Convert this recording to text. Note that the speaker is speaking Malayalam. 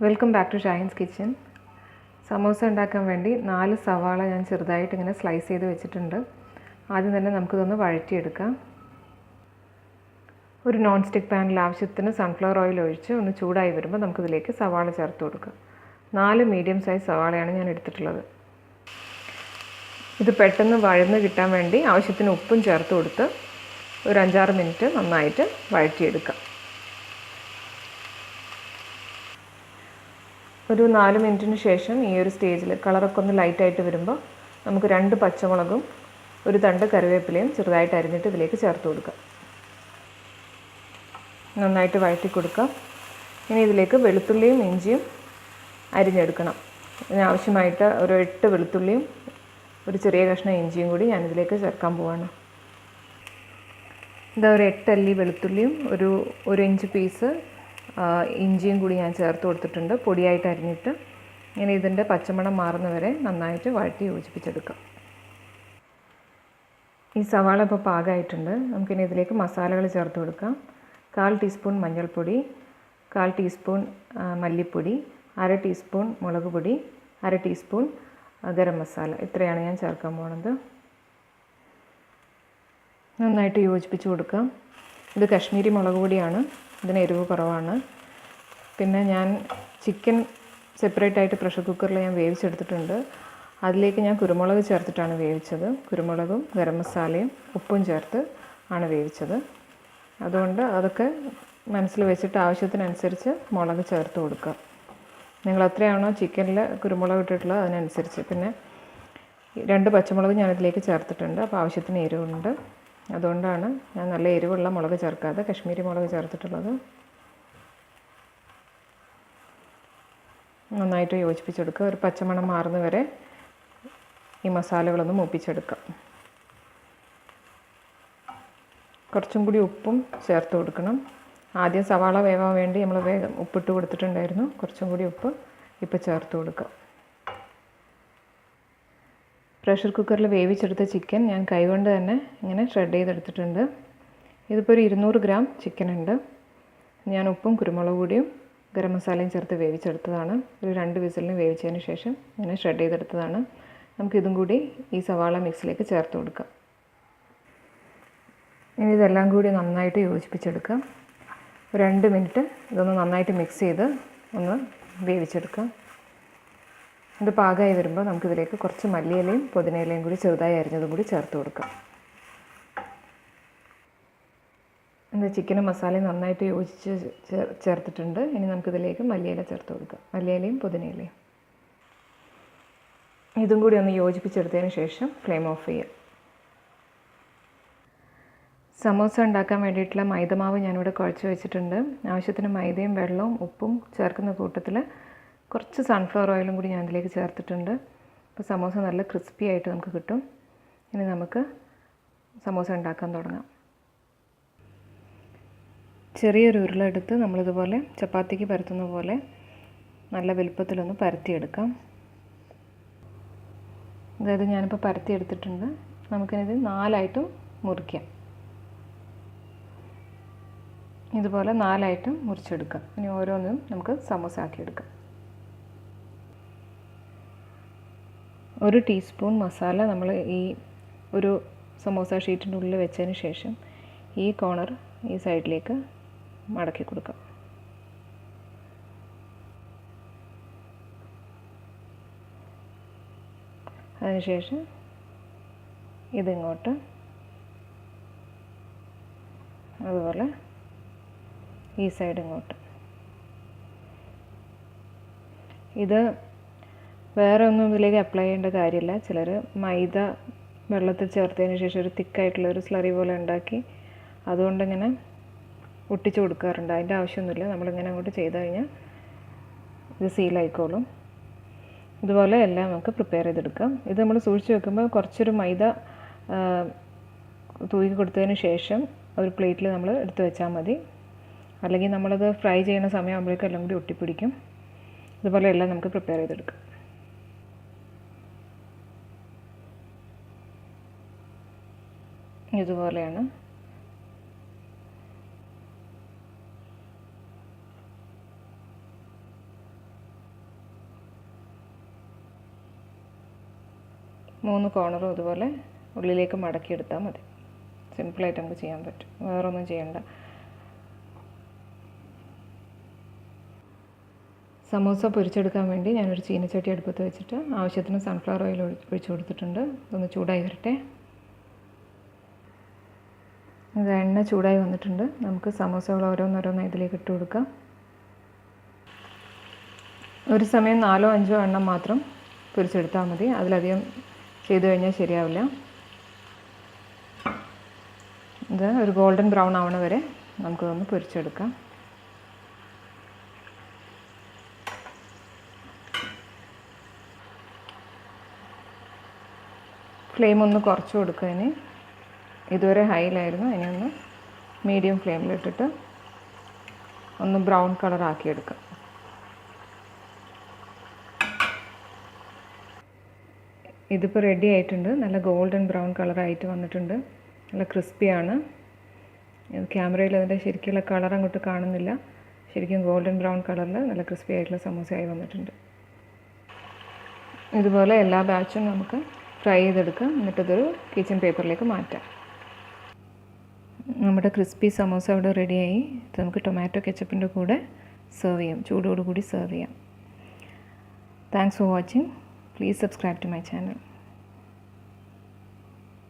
Welcome back to Shahin's kitchen. Samosa ഉണ്ടാക്കാൻ വേണ്ടി 4 സവാള ഞാൻ ചെറുതായിട്ട് ഇങ്ങനെ സ്ലൈസ് ചെയ്ത് വെച്ചിട്ടുണ്ട്. ആദ്യം തന്നെ നമുക്കിതൊന്ന് വഴറ്റിയെടുക്കാം. ഒരു നോൺ സ്റ്റിക്ക് പാനിൽ ആവശ്യത്തിന് സൺഫ്ലവർ ഓയിൽ ഒഴിച്ച് ഒന്ന് ചൂടായി വരുമ്പോൾ നമുക്കിതിലേക്ക് സവാള ചേർത്ത് കൊടുക്കാം. 4 മീഡിയം സൈസ് സവാളയാണ് ഞാൻ എടുത്തിട്ടുള്ളത്. ഇത് പെട്ടെന്ന് വഴന്ന് കിട്ടാൻ വേണ്ടി ആവശ്യത്തിന് ഉപ്പും ചേർത്ത് കൊടുത്ത് ഒരു 5-6 മിനിറ്റ് നന്നായിട്ട് വഴറ്റിയെടുക്കാം. ഒരു 4 മിനിറ്റിന് ശേഷം ഈ ഒരു സ്റ്റേജിൽ കളറൊക്കെ ഒന്ന് ലൈറ്റായിട്ട് വരുമ്പോൾ നമുക്ക് 2 പച്ചമുളകും ഒരു തണ്ട് കറിവേപ്പിലയും ചെറുതായിട്ട് അരിഞ്ഞിട്ട് ഇതിലേക്ക് ചേർത്ത് കൊടുക്കാം. നന്നായിട്ട് വഴറ്റി കൊടുക്കാം. ഇനി ഇതിലേക്ക് വെളുത്തുള്ളിയും ഇഞ്ചിയും അരിഞ്ഞെടുക്കണം. ഇതിനാവശ്യമായിട്ട് ഒരു 8 വെളുത്തുള്ളിയും ഒരു ചെറിയ കഷ്ണം ഇഞ്ചിയും കൂടി ഞാനിതിലേക്ക് ചേർക്കാൻ പോവാണ്. ഇതാ ഒരു 8 അല്ലി വെളുത്തുള്ളിയും ഒരു ഇഞ്ച് പീസ് ഇഞ്ചിയും കൂടി ഞാൻ ചേർത്ത് കൊടുത്തിട്ടുണ്ട്, പൊടിയായിട്ട് അരിഞ്ഞിട്ട്. ഇനി ഇതിൻ്റെ പച്ചമണം മാറുന്നവരെ നന്നായിട്ട് വഴറ്റി യോജിപ്പിച്ചെടുക്കാം. ഈ സവാള ഇപ്പോൾ പാകമായിട്ടുണ്ട്. നമുക്കിനി ഇതിലേക്ക് മസാലകൾ ചേർത്ത് കൊടുക്കാം. 1/4 ടീസ്പൂൺ മഞ്ഞൾപ്പൊടി, 1/4 ടീസ്പൂൺ മല്ലിപ്പൊടി, 1/2 ടീസ്പൂൺ മുളക് പൊടി, 1/2 ടീസ്പൂൺ ഗരം മസാല. ഇത്രയാണ് ഞാൻ ചേർക്കാൻ പോകുന്നത്. നന്നായിട്ട് യോജിപ്പിച്ച് കൊടുക്കാം. ഇത് കശ്മീരി മുളക് പൊടിയാണ്, ഇതിന് എരിവ് കുറവാണ്. പിന്നെ ഞാൻ ചിക്കൻ സെപ്പറേറ്റ് ആയിട്ട് പ്രഷർ കുക്കറിൽ ഞാൻ വേവിച്ചെടുത്തിട്ടുണ്ട്. അതിലേക്ക് ഞാൻ കുരുമുളക് ചേർത്തിട്ടാണ് വേവിച്ചത്. കുരുമുളകും ഗരം മസാലയും ഉപ്പും ചേർത്ത് ആണ് വേവിച്ചത്. അതുകൊണ്ട് അതൊക്കെ മനസ്സിൽ വെച്ചിട്ട് ആവശ്യത്തിനനുസരിച്ച് മുളക് ചേർത്ത് കൊടുക്കുക. നിങ്ങൾ എത്രയാണോ ചിക്കനിൽ കുരുമുളക് ഇട്ടിട്ടുള്ളത് അതിനനുസരിച്ച്. പിന്നെ 2 പച്ചമുളക് ഞാനിതിലേക്ക് ചേർത്തിട്ടുണ്ട്. അപ്പോൾ ആവശ്യത്തിന് എരിവുണ്ട്. അതുകൊണ്ടാണ് ഞാൻ നല്ല എരിവുള്ള മുളക് ചേർക്കാതെ കശ്മീരി മുളക് ചേർത്തിട്ടുള്ളത്. നന്നായിട്ട് യോജിപ്പിച്ചെടുക്കുക. ഒരു പച്ചമണം മാറുന്ന വരെ ഈ മസാലകളൊന്ന് മൂപ്പിച്ചെടുക്കാം. കുറച്ചും കൂടി ഉപ്പും ചേർത്ത് കൊടുക്കണം. ആദ്യം സവാള വേവാൻ വേണ്ടി നമ്മൾ വേഗം ഉപ്പിട്ട് കൊടുത്തിട്ടുണ്ടായിരുന്നു. കുറച്ചും കൂടി ഉപ്പ് ഇപ്പോൾ ചേർത്ത് കൊടുക്കാം. പ്രഷർ കുക്കറിൽ വേവിച്ചെടുത്ത ചിക്കൻ ഞാൻ കൈകൊണ്ട് തന്നെ ഇങ്ങനെ ഷ്രെഡ് ചെയ്തെടുത്തിട്ടുണ്ട്. ഇതിപ്പോൾ ഒരു 200 ഗ്രാം ചിക്കൻ ഉണ്ട്. ഞാൻ ഉപ്പും കുരുമുളക് പൊടിയും ഗരം മസാലയും ചേർത്ത് വേവിച്ചെടുത്തതാണ്. ഒരു 2 വിസിലിന് വേവിച്ചതിന് ശേഷം ഇങ്ങനെ ഷ്രെഡ് ചെയ്തെടുത്തതാണ്. നമുക്കിതും കൂടി ഈ സവാള മിക്സിലേക്ക് ചേർത്ത് കൊടുക്കാം. ഇനി ഇതെല്ലാം കൂടി നന്നായിട്ട് യോജിപ്പിച്ചെടുക്കാം. ഒരു 2 മിനിറ്റ് ഇതൊന്ന് നന്നായിട്ട് മിക്സ് ചെയ്ത് ഒന്ന് വേവിച്ചെടുക്കാം. ഇത് പാകമായി വരുമ്പോൾ നമുക്കിതിലേക്ക് കുറച്ച് മല്ലിയിലയും പുതിനയിലയും കൂടി ചെറുതായി അരിഞ്ഞതും കൂടി ചേർത്ത് കൊടുക്കാം. എന്താ ചിക്കനും മസാലയും നന്നായിട്ട് യോജിച്ച് ചേർത്തിട്ടുണ്ട്. ഇനി നമുക്കിതിലേക്ക് മല്ലിയില ചേർത്ത് കൊടുക്കാം. മല്ലിയിലയും പുതിനയിലയും ഇതും കൂടി ഒന്ന് യോജിപ്പിച്ചെടുത്തതിന് ശേഷം ഫ്ലെയിം ഓഫ് ചെയ്യാം. സമോസ ഉണ്ടാക്കാൻ വേണ്ടിയിട്ടുള്ള മൈദമാവ് ഞാനിവിടെ കുഴച്ച് വെച്ചിട്ടുണ്ട്. ആവശ്യത്തിന് മൈദയും വെള്ളവും ഉപ്പും ചേർക്കുന്ന കൂട്ടത്തിൽ കുറച്ച് സൺഫ്ലവർ ഓയിലും കൂടി ഞാൻ ഇതിലേക്ക് ചേർത്തിട്ടുണ്ട്. അപ്പോൾ സമോസ നല്ല ക്രിസ്പി ആയിട്ട് നമുക്ക് കിട്ടും. ഇനി നമുക്ക് സമോസ ഉണ്ടാക്കാൻ തുടങ്ങാം. ചെറിയൊരു ഉരുളെടുത്ത് നമ്മളിതുപോലെ ചപ്പാത്തിക്ക് പരത്തുന്ന പോലെ നല്ല വലുപ്പത്തിലൊന്ന് പരത്തിയെടുക്കാം. അതായത് ഞാനിപ്പോൾ പരത്തിയെടുത്തിട്ടുണ്ട്. നമുക്കിത് 4ആയിട്ടും മുറിക്കാം. ഇതുപോലെ 4ആയിട്ടും മുറിച്ചെടുക്കാം. ഇനി ഓരോന്നും നമുക്ക് സമോസ ആക്കിയെടുക്കാം. 1 ടീസ്പൂൺ മസാല നമ്മൾ ഈ ഒരു സമോസ ഷീറ്റിൻ്റെ ഉള്ളിൽ വെച്ചതിന് ശേഷം ഈ കോർണർ ഈ സൈഡിലേക്ക് മടക്കി കൊടുക്കാം. അതിനുശേഷം ഇതിങ്ങോട്ട്, അതുപോലെ ഈ സൈഡ് ഇങ്ങോട്ട്. ഇത് വേറെ ഒന്നും ഇതിലേക്ക് അപ്ലൈ ചെയ്യേണ്ട കാര്യമില്ല. ചിലർ മൈദ വെള്ളത്തിൽ ചേർത്തതിന് ശേഷം ഒരു തിക്കായിട്ടുള്ള ഒരു സ്ലറി പോലെ ഉണ്ടാക്കി അതുകൊണ്ടിങ്ങനെ ഒട്ടിച്ച് കൊടുക്കാറുണ്ട്. അതിൻ്റെ ആവശ്യമൊന്നുമില്ല. നമ്മളിങ്ങനെ അങ്ങോട്ട് ചെയ്ത് കഴിഞ്ഞാൽ ഇത് സീലായിക്കോളും. ഇതുപോലെ എല്ലാം നമുക്ക് പ്രിപ്പയർ ചെയ്തെടുക്കാം. ഇത് നമ്മൾ സൂക്ഷിച്ച് വെക്കുമ്പോൾ കുറച്ചൊരു മൈദ തൂക്കി കൊടുത്തതിന് ശേഷം ഒരു പ്ലേറ്റിൽ നമ്മൾ എടുത്ത് വെച്ചാൽ മതി. അല്ലെങ്കിൽ നമ്മളത് ഫ്രൈ ചെയ്യുന്ന സമയമാകുമ്പോഴേക്കും എല്ലാം കൂടി ഒട്ടിപ്പിടിക്കും. ഇതുപോലെ എല്ലാം നമുക്ക് പ്രിപ്പയർ ചെയ്തെടുക്കാം. ഇതുപോലെയാണ്. 3 കോർണറും ഇതുപോലെ ഉള്ളിലേക്ക് മടക്കിയെടുത്താൽ മതി. സിമ്പിളായിട്ട് നമുക്ക് ചെയ്യാൻ പറ്റും, വേറൊന്നും ചെയ്യണ്ട. സമോസ പൊരിച്ചെടുക്കാൻ വേണ്ടി ഞാനൊരു ചീനച്ചട്ടി അടുപ്പത്ത് വെച്ചിട്ട് ആവശ്യത്തിന് സൺഫ്ലവർ ഓയിൽ ഒഴിച്ചു കൊടുത്തിട്ടുണ്ട്. ഇതൊന്ന് ചൂടായി വരട്ടെ. ഇത് എണ്ണ ചൂടായി വന്നിട്ടുണ്ട്. നമുക്ക് സമോസകൾ ഓരോന്നോരോന്നായി ഇതിലേക്ക് ഇട്ട് കൊടുക്കാം. ഒരു സമയം 4-5 എണ്ണം മാത്രം പൊരിച്ചെടുത്താൽ മതി, അതിലധികം ചെയ്തു കഴിഞ്ഞാൽ ശരിയാവില്ല. ഇത് ഒരു ഗോൾഡൻ ബ്രൗൺ ആവണ വരെ നമുക്കിതൊന്ന് പൊരിച്ചെടുക്കാം. ഫ്ലെയിം ഒന്ന് കുറച്ച് കൊടുക്കുക. ഇനി ഇതുവരെ ഹൈയിലായിരുന്നു, ഇനി ഒന്ന് മീഡിയം ഫ്ലെയിമിലിട്ടിട്ട് ഒന്ന് ബ്രൗൺ കളർ ആക്കിയെടുക്കാം. ഇതിപ്പോൾ റെഡി ആയിട്ടുണ്ട്. നല്ല ഗോൾഡൻ ബ്രൗൺ കളറായിട്ട് വന്നിട്ടുണ്ട്. നല്ല ക്രിസ്പിയാണ്. ക്യാമറയിൽ അതിൻ്റെ ശരിക്കുള്ള കളർ അങ്ങോട്ട് കാണുന്നില്ല. ശരിക്കും ഗോൾഡൻ ബ്രൗൺ കളറിൽ നല്ല ക്രിസ്പി ആയിട്ടുള്ള സമോസയായി വന്നിട്ടുണ്ട്. ഇതുപോലെ എല്ലാ ബാച്ചും നമുക്ക് ഫ്രൈ ചെയ്തെടുക്കാം. എന്നിട്ടിതൊരു കിച്ചൺ പേപ്പറിലേക്ക് മാറ്റാം. നമ്മുടെ ക്രിസ്പി സമോസ ഇവിടെ റെഡിയായി. ഇത് നമുക്ക് ടൊമാറ്റോ കെച്ചപ്പിൻ്റെ കൂടെ സെർവ് ചെയ്യാം, ചൂടോടുകൂടി സെർവ് ചെയ്യാം. Thanks for watching. Please subscribe to my channel.